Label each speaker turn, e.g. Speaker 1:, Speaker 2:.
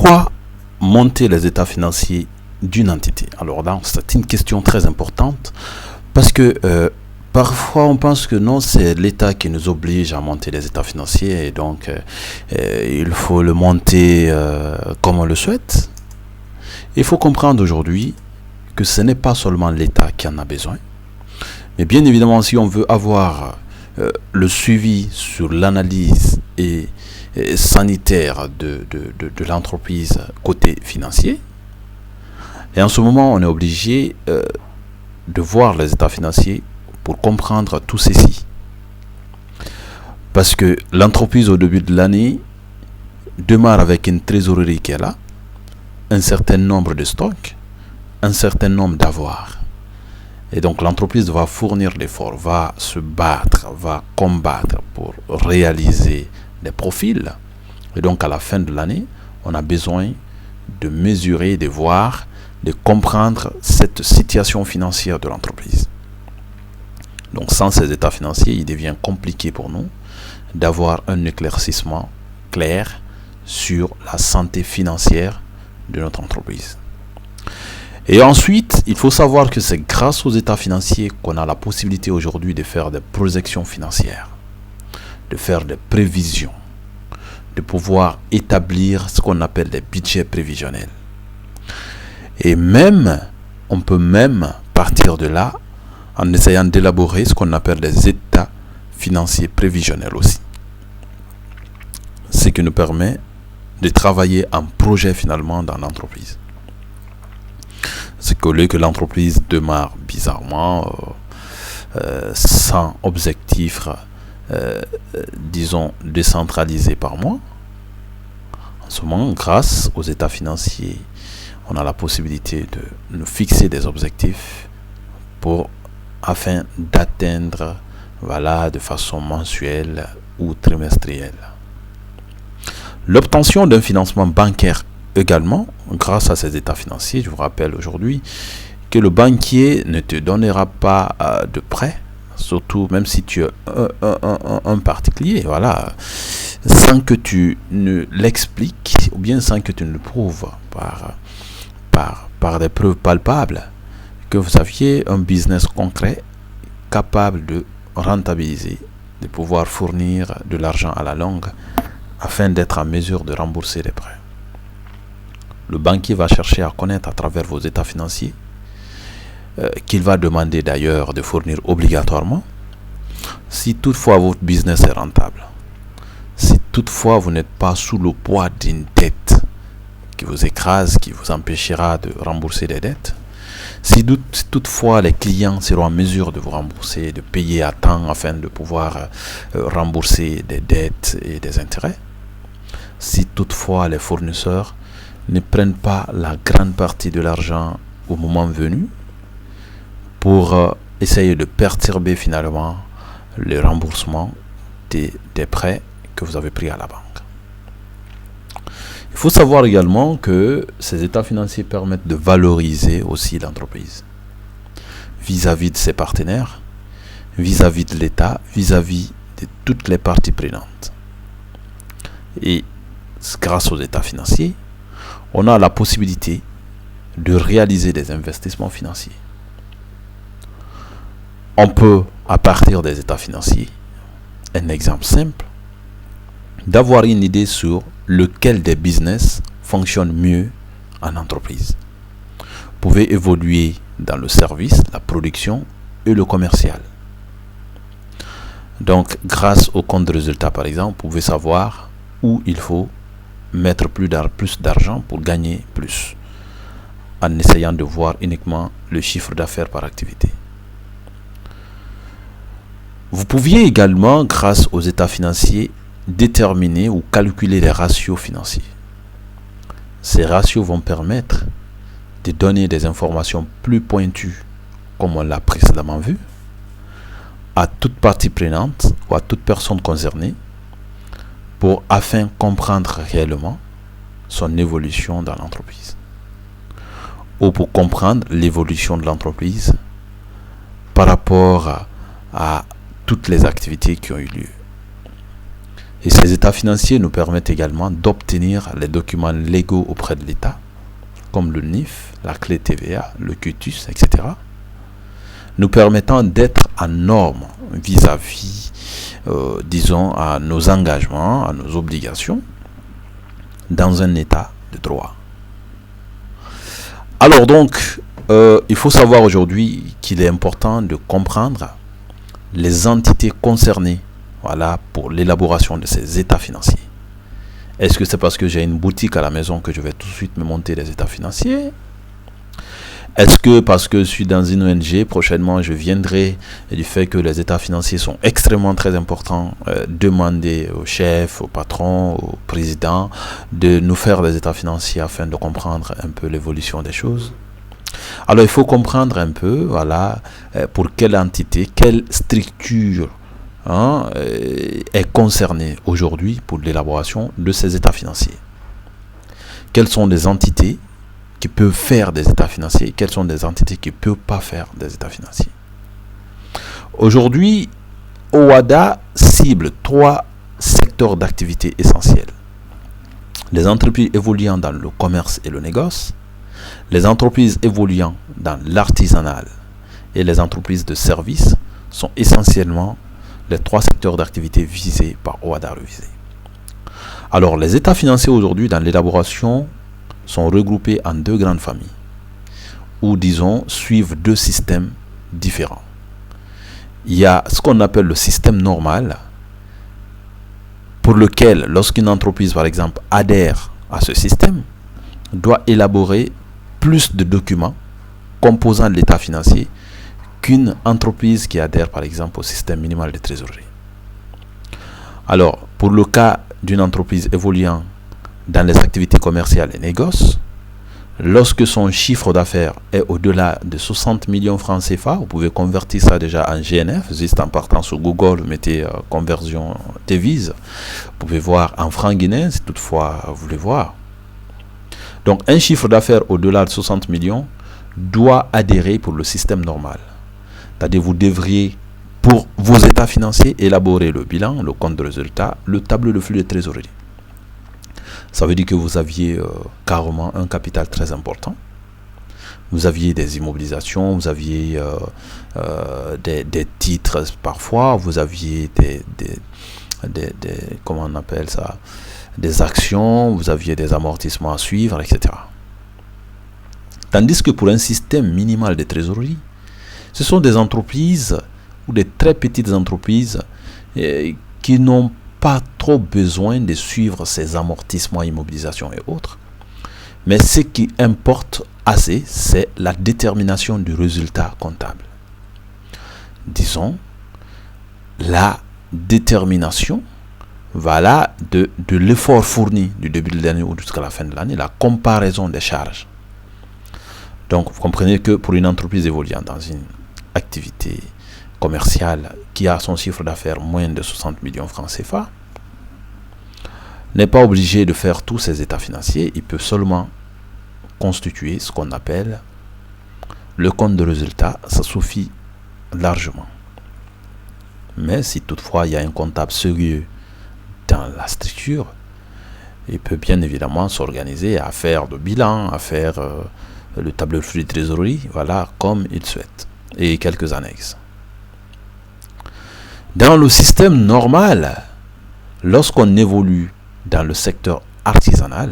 Speaker 1: Pourquoi monter les états financiers d'une entité? Alors là, c'est une question très importante parce que parfois on pense que non, c'est l'État qui nous oblige à monter les états financiers et donc il faut le monter comme on le souhaite. Il faut comprendre aujourd'hui que ce n'est pas seulement l'État qui en a besoin, mais bien évidemment si on veut avoir le suivi sur l'analyse et sanitaire de l'entreprise côté financier. Et en ce moment, on est obligé de voir les états financiers pour comprendre tout ceci. Parce que l'entreprise au début de l'année démarre avec une trésorerie qui est là, un certain nombre de stocks, un certain nombre d'avoirs. Et donc l'entreprise va fournir l'effort, va se battre, va combattre pour réaliser des profils. Et donc à la fin de l'année, on a besoin de mesurer, de voir, de comprendre cette situation financière de l'entreprise. Donc sans ces états financiers, il devient compliqué pour nous d'avoir un éclaircissement clair sur la santé financière de notre entreprise. Et ensuite, il faut savoir que c'est grâce aux états financiers qu'on a la possibilité aujourd'hui de faire des projections financières, de faire des prévisions, de pouvoir établir ce qu'on appelle des budgets prévisionnels. Et même, on peut même partir de là en essayant d'élaborer ce qu'on appelle des états financiers prévisionnels aussi. Ce qui nous permet de travailler en projet finalement dans l'entreprise. C'est qu'au lieu que l'entreprise démarre bizarrement, sans objectif, disons, décentralisé par mois, en ce moment, grâce aux états financiers, on a la possibilité de nous fixer des objectifs afin d'atteindre de façon mensuelle ou trimestrielle. L'obtention d'un financement bancaire également, grâce à ces états financiers, je vous rappelle aujourd'hui que le banquier ne te donnera pas de prêt, surtout même si tu es un particulier, sans que tu ne l'expliques ou bien sans que tu ne le prouves par des preuves palpables que vous aviez un business concret capable de rentabiliser, de pouvoir fournir de l'argent à la longue afin d'être en mesure de rembourser les prêts. Le banquier va chercher à connaître à travers vos états financiers, qu'il va demander d'ailleurs de fournir obligatoirement, si toutefois votre business est rentable, si toutefois vous n'êtes pas sous le poids d'une dette qui vous écrase, qui vous empêchera de rembourser des dettes, si toutefois les clients seront en mesure de vous rembourser, de payer à temps afin de pouvoir rembourser des dettes et des intérêts, si toutefois les fournisseurs ne prennent pas la grande partie de l'argent au moment venu pour essayer de perturber finalement le remboursement des prêts que vous avez pris à la banque. Il faut savoir également que ces états financiers permettent de valoriser aussi l'entreprise vis-à-vis de ses partenaires, vis-à-vis de l'État, vis-à-vis de toutes les parties prenantes. Et grâce aux états financiers, on a la possibilité de réaliser des investissements financiers. On peut, à partir des états financiers, un exemple simple, d'avoir une idée sur lequel des business fonctionne mieux en entreprise. Vous pouvez évoluer dans le service, la production et le commercial. Donc, grâce au compte de résultat, par exemple, vous pouvez savoir où il faut mettre plus d'argent pour gagner plus, en essayant de voir uniquement le chiffre d'affaires par activité. Vous pouviez également, grâce aux états financiers, déterminer ou calculer les ratios financiers. Ces ratios vont permettre de donner des informations plus pointues, comme on l'a précédemment vu, à toute partie prenante ou à toute personne concernée, afin de comprendre réellement son évolution dans l'entreprise, ou pour comprendre l'évolution de l'entreprise par rapport à toutes les activités qui ont eu lieu. Et ces états financiers nous permettent également d'obtenir les documents légaux auprès de l'État, comme le NIF, la clé TVA, le QTUS, etc., nous permettant d'être en norme vis-à-vis, disons, à nos engagements, à nos obligations, dans un état de droit. Alors donc, il faut savoir aujourd'hui qu'il est important de comprendre les entités concernées, voilà, pour l'élaboration de ces états financiers. Est-ce que c'est parce que j'ai une boutique à la maison que je vais tout de suite me monter les états financiers? Est-ce que parce que je suis dans une ONG, prochainement je viendrai, et du fait que les états financiers sont extrêmement très importants, demander au chef, au patron, au président de nous faire des états financiers afin de comprendre un peu l'évolution des choses? Alors il faut comprendre un peu, voilà, pour quelle entité, quelle structure est concernée aujourd'hui pour l'élaboration de ces états financiers. Quelles sont les entités qui peuvent faire des états financiers et quelles sont les entités qui ne peuvent pas faire des états financiers? Aujourd'hui, OHADA cible 3 secteurs d'activité essentiels. Les entreprises évoluant dans le commerce et le négoce, les entreprises évoluant dans l'artisanal et les entreprises de services sont essentiellement les 3 secteurs d'activité visés par OHADA Révisé. Alors, les états financiers aujourd'hui dans l'élaboration sont regroupés en 2 grandes familles, ou disons, suivent 2 systèmes différents. Il y a ce qu'on appelle le système normal, pour lequel, lorsqu'une entreprise, par exemple, adhère à ce système, doit élaborer plus de documents composant l'état financier qu'une entreprise qui adhère, par exemple, au système minimal de trésorerie. Alors, pour le cas d'une entreprise évoluant dans les activités commerciales et négoces, lorsque son chiffre d'affaires est au-delà de 60 millions francs CFA, vous pouvez convertir ça déjà en GNF, juste en partant sur Google, vous mettez conversion devise, vous pouvez voir en francs guinéens si toutefois vous voulez voir. Donc un chiffre d'affaires au-delà de 60 millions doit adhérer pour le système normal. C'est-à-dire vous devriez, pour vos états financiers, élaborer le bilan, le compte de résultat, le tableau de flux de trésorerie. Ça veut dire que vous aviez carrément un capital très important. Vous aviez des immobilisations, vous aviez des titres parfois, vous aviez comment on appelle ça, des actions, vous aviez des amortissements à suivre, etc. Tandis que pour un système minimal de trésorerie, ce sont des entreprises ou des très petites entreprises qui n'ont pas trop besoin de suivre ces amortissements, immobilisations et autres. Mais ce qui importe assez, c'est la détermination du résultat comptable. Disons, la détermination, voilà, de l'effort fourni du début de l'année ou jusqu'à la fin de l'année, la comparaison des charges. Donc, vous comprenez que pour une entreprise évoluant dans une activité commerciale qui a son chiffre d'affaires moins de 60 millions francs CFA, n'est pas obligé de faire tous ses états financiers, il peut seulement constituer ce qu'on appelle le compte de résultat, ça suffit largement. Mais si toutefois il y a un comptable sérieux dans la structure, il peut bien évidemment s'organiser à faire le bilan, à faire le tableau de flux de trésorerie, voilà, comme il souhaite, et quelques annexes. Dans le système normal, lorsqu'on évolue dans le secteur artisanal,